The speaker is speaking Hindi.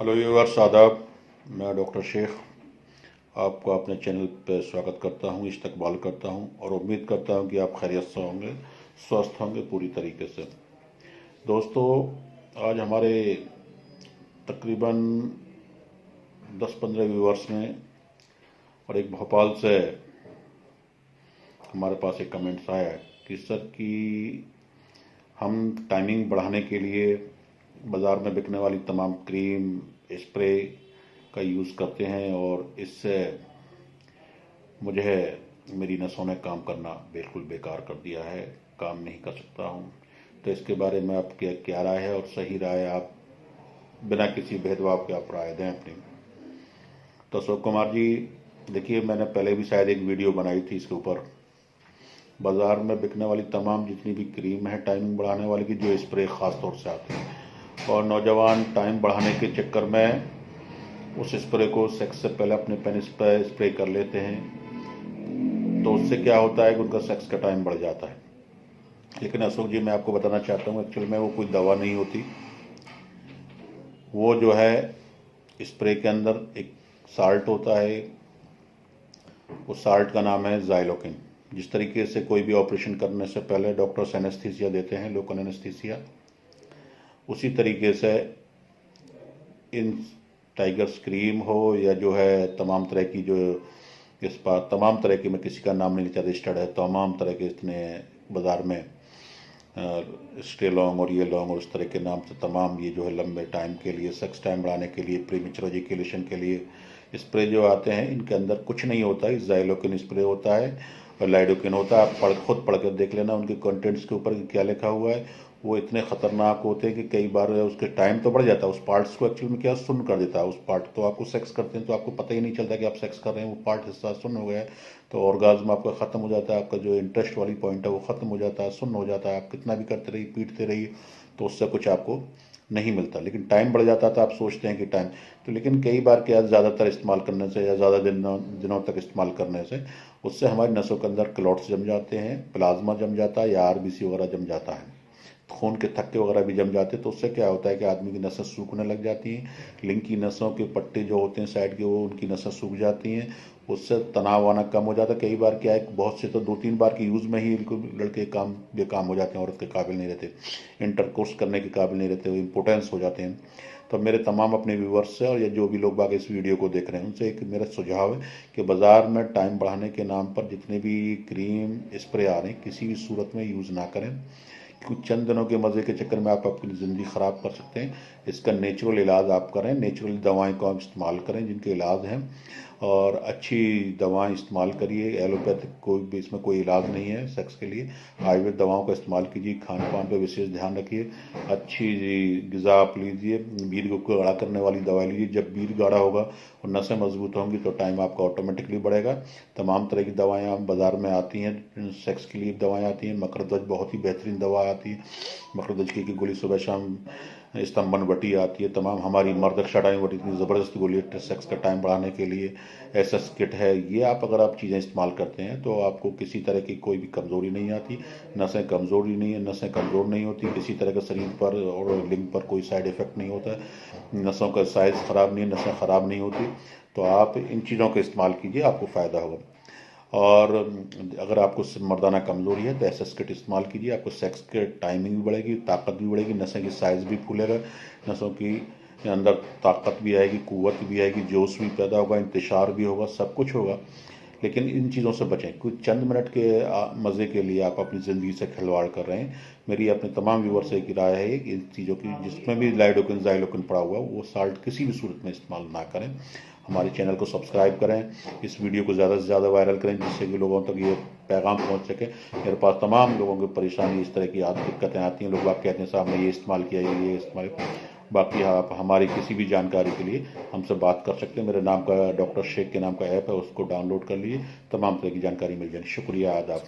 हेलो व्यूअर्स, आदाब। मैं डॉक्टर शेख आपको अपने चैनल पर स्वागत करता हूं, इस्तकबाल करता हूं और उम्मीद करता हूं कि आप खैरियत से होंगे, स्वस्थ होंगे पूरी तरीके से। दोस्तों, आज हमारे तकरीबन 10-15 व्यूअर्स ने और एक भोपाल से हमारे पास एक कमेंट्स आया कि सर कि हम टाइमिंग बढ़ाने के लिए बाज़ार में बिकने वाली तमाम क्रीम, स्प्रे का यूज़ करते हैं और इससे मुझे मेरी नसों ने काम करना बिल्कुल बेकार कर दिया है, काम नहीं कर सकता हूँ। तो इसके बारे में आपकी क्या राय है और सही राय आप बिना किसी भेदभाव के आप राय दें अपनी। तो अशोक कुमार जी, देखिए, मैंने पहले भी शायद एक वीडियो बनाई थी इसके ऊपर। बाज़ार में बिकने वाली तमाम जितनी भी क्रीम है टाइमिंग बढ़ाने वाली की, जो स्प्रे ख़ास तौर से आती है, और नौजवान टाइम बढ़ाने के चक्कर में उस स्प्रे को सेक्स से पहले अपने पेनिस पर स्प्रे कर लेते हैं। तो उससे क्या होता है कि उनका सेक्स का टाइम बढ़ जाता है। लेकिन अशोक जी, मैं आपको बताना चाहता हूँ, एक्चुअल में वो कोई दवा नहीं होती। वो जो है स्प्रे के अंदर एक साल्ट होता है, उस साल्ट का नाम है ज़ाइलोकिन। जिस तरीके से कोई भी ऑपरेशन करने से पहले डॉक्टर्स एनेस्थीसिया देते हैं, लोकल एनेस्थीसिया, उसी तरीके से इन टाइगर्स क्रीम हो या जो है तमाम तरह की, जो इस पर तमाम तरह की, मैं किसी का नाम नहीं लेता, रजिस्टर्ड है तमाम तरह के इतने बाज़ार में स्टे लॉन्ग और ये लॉन्ग और उस तरह के नाम से तमाम ये जो है लंबे टाइम के लिए, सेक्स टाइम बढ़ाने के लिए, प्रीमेच्योर एजुकेशन के लिए स्प्रे जो आते हैं, इनके अंदर कुछ नहीं होता है। ज़ाइलोकिन स्प्रे होता है और लाइडोकिन होता है। आप खुद पढ़ कर देख लेना उनके कंटेंट्स के ऊपर क्या लिखा हुआ है। वो इतने ख़तरनाक होते हैं कि कई बार उसके टाइम तो बढ़ जाता है, उस पार्ट्स को एक्चुअली में क्या सुन्न कर देता है। उस पार्ट तो आपको सेक्स करते हैं तो आपको पता ही नहीं चलता कि आप सेक्स कर रहे हैं, वो पार्ट हिस्सा सुन्न हो गया है, तो ऑर्गाज्म आपका ख़त्म हो जाता है, आपका जो इंटरेस्ट वाली पॉइंट है वो ख़त्म हो जाता है, सुन्न हो जाता है। आप कितना भी करते रहिए, पीटते रहिए, तो उससे कुछ आपको नहीं मिलता। लेकिन टाइम बढ़ जाता था, आप सोचते हैं कि टाइम तो, लेकिन कई बार क्या, ज़्यादातर इस्तेमाल करने से या ज़्यादा दिनों तक इस्तेमाल करने से उससे हमारी नसों के अंदर क्लॉट्स जम जाते हैं, प्लाज्मा जम जाता है या आरबीसी वगैरह जम जाता है, खून के थक्के वगैरह भी जम जाते हैं। तो उससे क्या होता है कि आदमी की नसें सूखने लग जाती हैं, लिंग की नसों के पट्टे जो होते हैं साइड के, वो उनकी नसें सूख जाती हैं, उससे तनाव आना कम हो जाता है। कई बार क्या है, बहुत से तो 2-3 बार के यूज़ में ही लड़के बेकाम हो जाते हैं, औरत के काबिल नहीं रहते, इंटरकोर्स करने के काबिल नहीं रहते, वो इम्पोर्टेंस हो जाते हैं। तो मेरे तमाम अपने व्यूवर्स से और या जो भी लोग बाग इस वीडियो को देख रहे हैं, उनसे एक मेरा सुझाव है कि बाज़ार में टाइम बढ़ाने के नाम पर जितने भी क्रीम, स्प्रे आ रहे हैं, किसी भी सूरत में यूज़ ना करें। कुछ चंद दिनों के मज़े के चक्कर में आप अपनी ज़िंदगी ख़राब कर सकते हैं। इसका नेचुरल इलाज आप करें, नेचुरल दवाएं को आप इस्तेमाल करें जिनके इलाज हैं, और अच्छी दवाएं इस्तेमाल करिए। एलोपैथिक कोई भी इसमें कोई इलाज नहीं है सेक्स के लिए। आयुर्वेद दवाओं का इस्तेमाल कीजिए, खान पान पर विशेष ध्यान रखिए, अच्छी ग़िज़ा आप लीजिए, बीर को गाढ़ा करने वाली दवाई लीजिए। जब बीर गाढ़ा होगा और नसें मजबूत होंगी तो टाइम आपका ऑटोमेटिकली बढ़ेगा। तमाम तरह की दवाएँ बाज़ार में आती हैं, सेक्स के लिए दवाएँ आती हैं। मकरध्वज बहुत ही बेहतरीन दवा आती है, मकरध्वज की गोली सुबह शाम। स्तंभन बटी आती है, तमाम हमारी मर्दक्षा टाइम बटी इतनी ज़बरदस्त गोली है सेक्स का टाइम बढ़ाने के लिए। एसएस किट है, ये आप अगर आप चीज़ें इस्तेमाल करते हैं तो आपको किसी तरह की कोई भी कमज़ोरी नहीं आती, नसें कमज़ोरी नहीं है, नसें कमज़ोर नहीं होती, किसी तरह का शरीर पर और लिंग पर कोई साइड इफ़ेक्ट नहीं होता है, नसों का साइज़ ख़राब नहीं है, नसें ख़राब नहीं होती। तो आप इन चीज़ों का इस्तेमाल कीजिए, आपको फ़ायदा होगा। और अगर आपको मर्दाना कमज़ोरी है तो एसएस किट इस्तेमाल कीजिए, आपको सेक्स के टाइमिंग भी बढ़ेगी, ताकत भी बढ़ेगी, नसें की साइज़ भी फूलेगा, नसों की अंदर ताकत भी आएगी, कुव्वत भी आएगी, जोश भी पैदा होगा, इंतशार भी होगा, सब कुछ होगा। लेकिन इन चीज़ों से बचें। कुछ चंद मिनट के मज़े के लिए आप अपनी ज़िंदगी से खिलवाड़ कर रहे हैं। मेरी अपने तमाम व्यूअर से एक राय है कि इन चीज़ों की, जिसमें भी लाइडोकिन ज़ाइलोकिन पड़ा हुआ वो साल्ट किसी भी सूरत में इस्तेमाल ना करें। हमारे चैनल को सब्सक्राइब करें, इस वीडियो को ज़्यादा से ज़्यादा वायरल करें जिससे कि लोगों तक ये पैगाम पहुंच सके। मेरे पास तमाम लोगों की परेशानी इस तरह की दिक्कतें आती हैं, लोग बाग कहते हैं साहब ने ये इस्तेमाल किया, ये इस्तेमाल। बाकी आप हमारी किसी भी जानकारी के लिए हमसे बात कर सकते हैं। मेरे नाम का डॉक्टर शेख के नाम का ऐप है, उसको डाउनलोड कर लीजिए, तमाम तरह की जानकारी मिल जाएगी। शुक्रिया, आदाब।